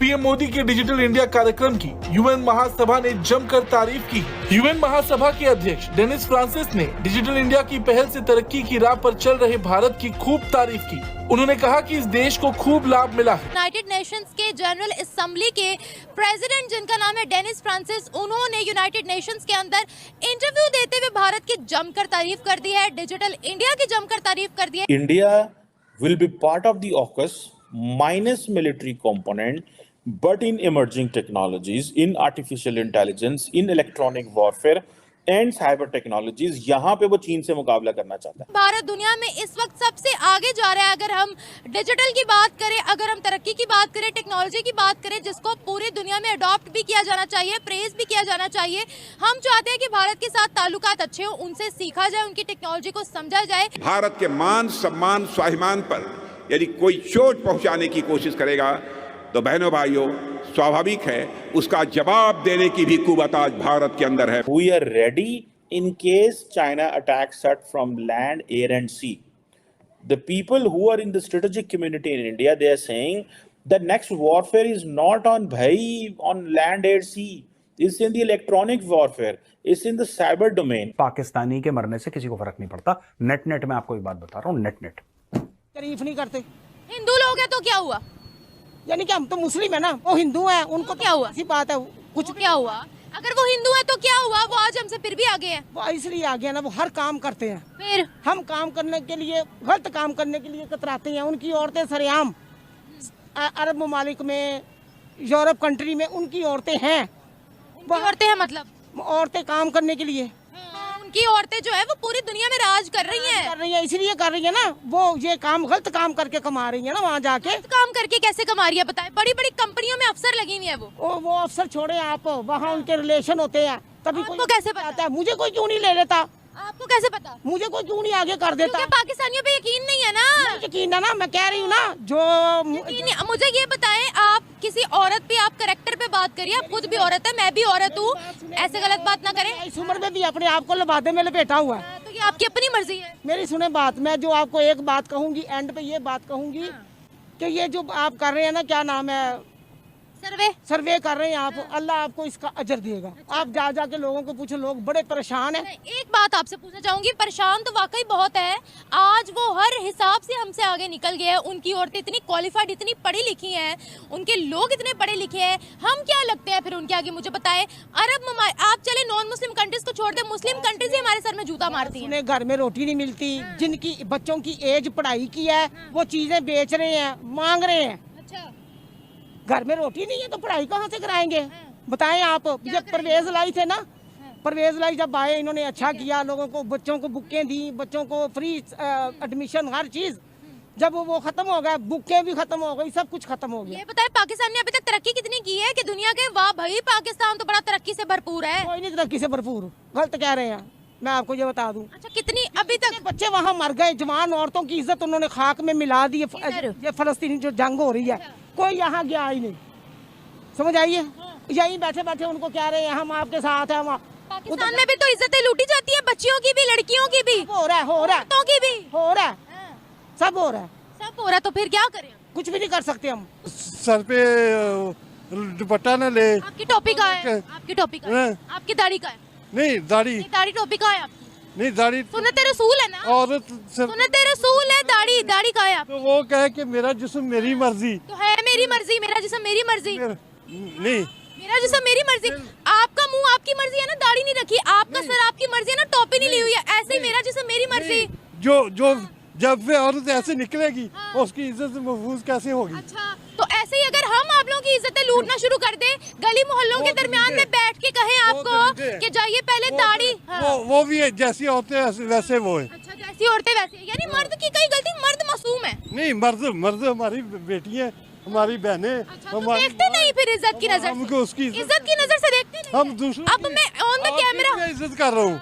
PM Modi के digital India कार्यक्रम की यूएन महासभा ने जमकर तारीफ की। यूएन महासभा के अध्यक्ष डेनिस फ्रांसिस ने डिजिटल इंडिया की पहल से तरक्की की राह पर चल रहे भारत की खूब तारीफ की। उन्होंने कहा कि इस देश को खूब लाभ मिला है। यूनाइटेड नेशंस के जनरल असेंबली के प्रेसिडेंट जिनका नाम है डेनिस फ्रांसिस, उन्होंने यूनाइटेड नेशंस के अंदर इंटरव्यू देते हुए भारत की जमकर तारीफ कर दी है, डिजिटल इंडिया की जमकर तारीफ कर दी है। India will be part of the AUKUS minus military component, but in emerging technologies, in artificial intelligence, in electronic warfare and cyber technologies, यहाँ पे वो चीन से मुकाबला करना चाहता है। भारत दुनिया में इस वक्त सबसे आगे जा रहा है। अगर हम डिजिटल की बात करें, अगर हम तरक्की की बात करें, टेक्नोलॉजी की बात करें, जिसको पूरी दुनिया में अडॉप्ट भी किया जाना चाहिए, प्रेज भी किया जाना चाहिए। हम चाहते हैं कि भारत के साथ ताल्लुकात अच्छे हों, उनसे सीखा जाए, उनकी टेक्नोलॉजी को समझा जाए। भारत के मान सम्मान स्वाभिमान पर यदि कोई चोट पहुंचाने की कोशिश करेगा तो बहनों भाइयों, स्वाभाविक है उसका जवाब देने की भी कुवत आज भारत के अंदर है। We are ready in case China attacks us from land, air and sea. The people who are in the strategic community in India, they are saying the next warfare is not on land, air, sea. It's in the electronic warfare. It's in the cyber domain. Pakistani के मरने से किसी को फर्क नहीं पड़ता। Net में आपको एक बात बता रहा हूँ, नेट तारीफ नहीं करते। हिंदू लोग हैं तो क्या हुआ? यानी कि हम तो मुस्लिम है ना, वो हिंदू है, उनको क्या हुआ? ऐसी बात है, कुछ क्या हुआ? अगर वो हिंदू है तो क्या हुआ? वो आज हमसे फिर भी आगे है। वो इसलिए आगे है ना, वो हर काम करते हैं। फिर हम काम करने के लिए, गलत काम करने के लिए कतराते हैं। उनकी औरतें सरेआम अरब ममालिक में, यूरोप कंट्री में उनकी औरतें हैं। वो औरतें हैं मतलब औरतें काम करने के लिए, उनकी औरतें जो है वो पूरी दुनिया में राज कर रही हैं। इसलिए कर रही है ना। वो ये काम गलत काम करके कमा रही है ना, वहाँ जाके काम करके कैसे कमा रही है बताए? बड़ी बड़ी कंपनियों में अफसर लगी हुई है वो अफसर छोड़े आप, वहाँ उनके रिलेशन होते हैं। कभी आपको कैसे पता है? मुझे कोई क्यों नहीं ले लेता? आपको कैसे पता? मुझे कोई क्यों नहीं आगे कर देता? पाकिस्तानियों पे यकीन नहीं है ना। यकीन है ना, मैं कह रही हूँ ना। जो मुझे ये बताएं, आप किसी औरत पे, आप करेक्टर पे बात करिए। आप खुद भी औरत है, मैं भी औरत हूँ, ऐसे गलत बात ना करें। इस उम्र में भी अपने आप को लबादे में लपेटा हुआ है। तो ये आपकी अपनी मर्जी है। मेरी सुने बात, मैं जो आपको एक बात कहूँगी, एंड पे ये बात कहूँगी कि ये जो आप कर रहे हैं ना, क्या नाम है, सर्वे कर रहे हैं आप, अल्लाह आपको इसका अजर देगा। आप जा जाके लोगों को पूछो, लोग बड़े परेशान हैं। एक बात आपसे पूछना चाहूंगी, परेशान तो वाकई बहुत है। आज वो हर हिसाब से हमसे आगे निकल गए हैं। उनकी औरतें इतनी क्वालिफाइड, इतनी पढ़ी लिखी हैं, उनके लोग इतने पढ़े लिखे हैं। हम क्या लगते हैं फिर उनके आगे? मुझे बताएं, आप चले नॉन मुस्लिम कंट्रीज को छोड़ दे, मुस्लिम कंट्रीज ही हमारे सर में जूता मारती हैं। उन्हें घर में रोटी नहीं मिलती, जिनकी बच्चों की एज पढ़ाई की है, वो चीजें बेच रहे हैं, मांग रहे हैं। घर में रोटी नहीं है तो पढ़ाई कहाँ से कराएंगे? बताएं आप। जब परवेज लाई थे ना, परवेज लाई जब आए, इन्होंने अच्छा किया, लोगों को, बच्चों को बुकें दी, बच्चों को फ्री एडमिशन, हर चीज। जब वो खत्म हो गया, बुकें भी खत्म हो गई, सब कुछ खत्म हो गया। ये बताएं, पाकिस्तान ने अभी तक तरक्की कितनी की है कि दुनिया के? वाह भाई, पाकिस्तान तो बड़ा तरक्की से भरपूर है। कोई नहीं तरक्की से भरपूर, गलत कह रहे हैं। मैं आपको ये बता दूं। अच्छा, कितनी अभी तक बच्चे वहाँ मर गए, जवान औरतों की इज्जत उन्होंने खाक में मिला दी। ये फलस्तीनी जो जंग हो रही है, कोई यहाँ गया ही नहीं। समझ आइए, यहीं बैठे बैठे उनको कह रहे हैं हम आपके साथ हैं। पाकिस्तान में भी तो इज्जतें लूटी जाती है, बच्चियों की भी, लड़कियों की भी। हो रहा है, हो रहा है, की भी हो रहा है, सब हो रहा है, सब हो रहा है। तो फिर क्या करें? कुछ भी नहीं कर सकते हम। सर पे दुपट्टा न ले। आपकी टोपी कहाँ है? आपकी टोपी कहाँ है? आपकी दाढ़ी कहाँ है? नहीं दाढ़ी, दाढ़ी टोपी कहाँ है आपकी? नहीं दाढ़ी सुन्नत रसूल है ना, औरत सुन्नत रसूल है। दाढ़ी कहाँ है आपकी? तो वो कहे कि मेरा जिस्म मेरी मर्जी। तो है मेरी मर्जी, मेरा जिस्म मेरी मर्जी। नहीं, मेरा जिस्म मेरी मर्जी। आपका मुंह आपकी मर्जी है ना, दाढ़ी नहीं रखी। आपका सर आपकी मर्जी है ना, टोपी नहीं ली हुई है। ऐसे ही मेरा जिस्म मेरी मर्जी। जो जब वे औरत ऐसे निकलेगी, उसकी इज्जत महफूज कैसे होगी? अच्छा, तो ऐसे ही अगर हम आप लोगों की इज्जतें लूटना शुरू कर दे, गली मोहल्लों के दरमियान में बैठ के कहें आपको कि जाइए पहले दाढ़ी। वो भी है, जैसी औरतें वैसे वो है। अच्छा, जैसी औरतें वैसे, यानी मर्द की कई गलती, मर्द मासूम है। नहीं, मर्द हमारी बेटी है, हमारी बहनें। अच्छा, तो देखते नहीं फिर इज्जत की नजर? हमको उसकी इज्जत की नजर से देखते नहीं। हम दूसरों अब मैं ऑन द कैमरा इज्जत कर रहा हूँ।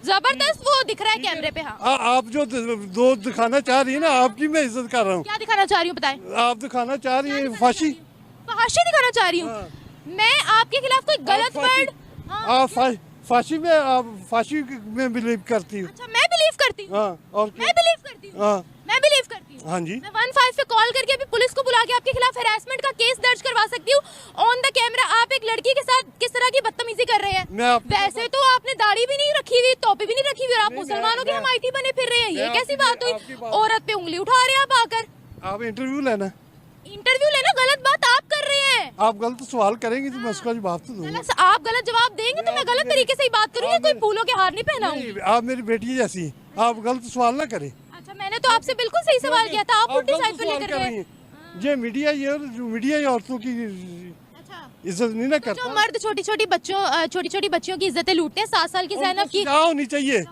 जबरदस्त वो दिख रहा है कैमरे पे। हाँ, आप जो दो दिखाना चाह रही है ना, आपकी मैं इज्जत कर रहा हूँ। क्या दिखाना चाह रही हूँ बताएं? आप दिखाना चाह रही है फांसी दिखाना चाह रही हूँ। मैं आपके खिलाफ कोई गलत वर्ड? आप फांसी में बिलीव करती हूँ। अच्छा, मैं बिलीव करती हूँ। और मैं बिलीव करती हूँ। मैं बिलीव करती हूँ। हाँ जी। मैं 15 पे कॉल करके अभी पुलिस को बुला के आपके खिलाफ हैरेसमेंट का केस दर्ज करवा सकती हूँ। ऑन द कैमरा आप एक लड़की के साथ किस तरह की बदतमीजी कर रहे हैं। वैसे तो आपने दाढ़ी भी नहीं रखी हुई, टोपी भी नहीं रखी हुई और आप मुसलमानों के हमायती बने फिर रहे हैं। ये कैसी बात हुई? औरत पे उंगली उठा रहे हैं आप आकर। आप इंटरव्यू लेना, इंटरव्यू लेना गलत बात आप कर रहे हैं। आप गलत सवाल करेंगे तो मैं उसका जवाब तो दूंगा। आप गलत जवाब देंगे तो मैं गलत तरीके से ही बात करूंगी, कोई फूलों के हार नहीं पहनाऊंगी। आप मेरी बेटी जैसी, आप गलत सवाल ना करें। अच्छा, मैंने तो आपसे बिल्कुल सही सवाल किया था, आप उल्टी साइड पे लेकर गए। ये मीडिया, ये मीडिया औरतों की इज्जत नहीं ना करता। जो मर्द छोटी छोटी बच्चियों की इज्जतें लूटते हैं, 7 साल की ज़ैनब की सजा होनी चाहिए।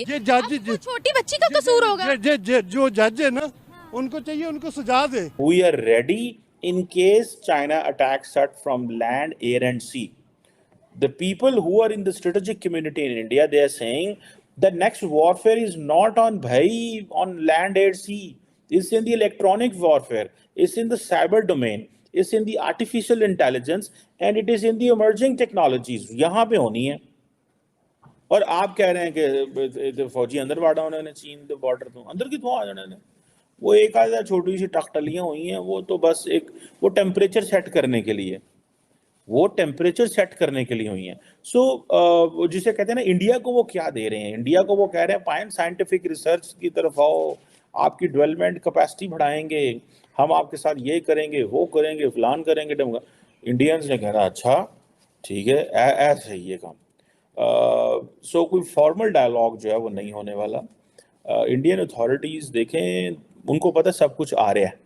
ये जज, छोटी बच्ची का कसूर होगा। जो जज है ना, उनको चाहिए उनको सजा दे। We are ready in case China attacks us from land, air and sea. The people who are in the strategic community in India, they are saying the next warfare is not on land, air, sea. It's in the electronic warfare. It's in the cyber domain. It's in the artificial intelligence and it is in the emerging technologies. यहाँ पे होनी है। और आप कह रहे हैं कि फौजी अंदर बाड़ा उन्होंने चीन के बॉर्डर तो अंदर कितों आ जाने ने। वो एक आधा छोटी सी टकटलियां हुई हैं, वो तो बस वो टेम्परेचर सेट करने के लिए, हुई हैं। सो जिसे कहते हैं ना, इंडिया को वो क्या दे रहे हैं? इंडिया को वो कह रहे हैं पाइन साइंटिफिक रिसर्च की तरफ आओ, आपकी डेवलपमेंट कैपेसिटी बढ़ाएंगे, हम आपके साथ ये करेंगे, वो करेंगे, फलान करेंगे। इंडियंस ने कह रहा अच्छा ठीक है, ऐसे ही ये काम। सो कोई फॉर्मल डायलॉग जो है वो नहीं होने वाला। इंडियन अथॉरिटीज़ देखें, उनको पता सब कुछ आ रहा है,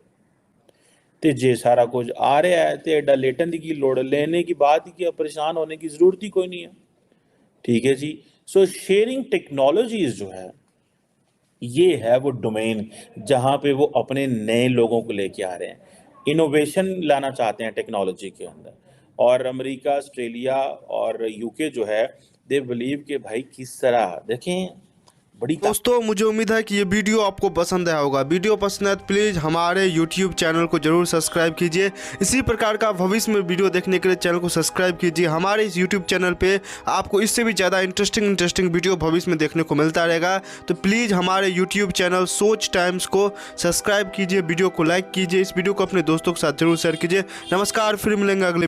तो जे सारा कुछ आ रहा है तो एडा लेटन की लोड़ लेने की बात ही क्या, परेशान होने की ज़रूरत ही कोई नहीं है। ठीक है जी। सो शेयरिंग टेक्नोलॉजीज जो है, ये है वो डोमेन जहाँ पे वो अपने नए लोगों को लेके आ रहे हैं, इनोवेशन लाना चाहते हैं टेक्नोलॉजी के अंदर। और अमेरिका, ऑस्ट्रेलिया और यूके जो है, दे बिलीव कि भाई किस तरह देखें बड़ी। दोस्तों, मुझे उम्मीद है कि ये वीडियो आपको पसंद आया होगा। वीडियो पसंद है तो प्लीज़ हमारे YouTube चैनल को जरूर सब्सक्राइब कीजिए। इसी प्रकार का भविष्य में वीडियो देखने के लिए चैनल को सब्सक्राइब कीजिए। हमारे इस YouTube चैनल पे आपको इससे भी ज़्यादा इंटरेस्टिंग वीडियो भविष्य में देखने को मिलता रहेगा। तो प्लीज़ हमारे YouTube चैनल सोच टाइम्स को सब्सक्राइब कीजिए, वीडियो को लाइक कीजिए, इस वीडियो को अपने दोस्तों के साथ जरूर शेयर कीजिए। नमस्कार, फिर मिलेंगे अगले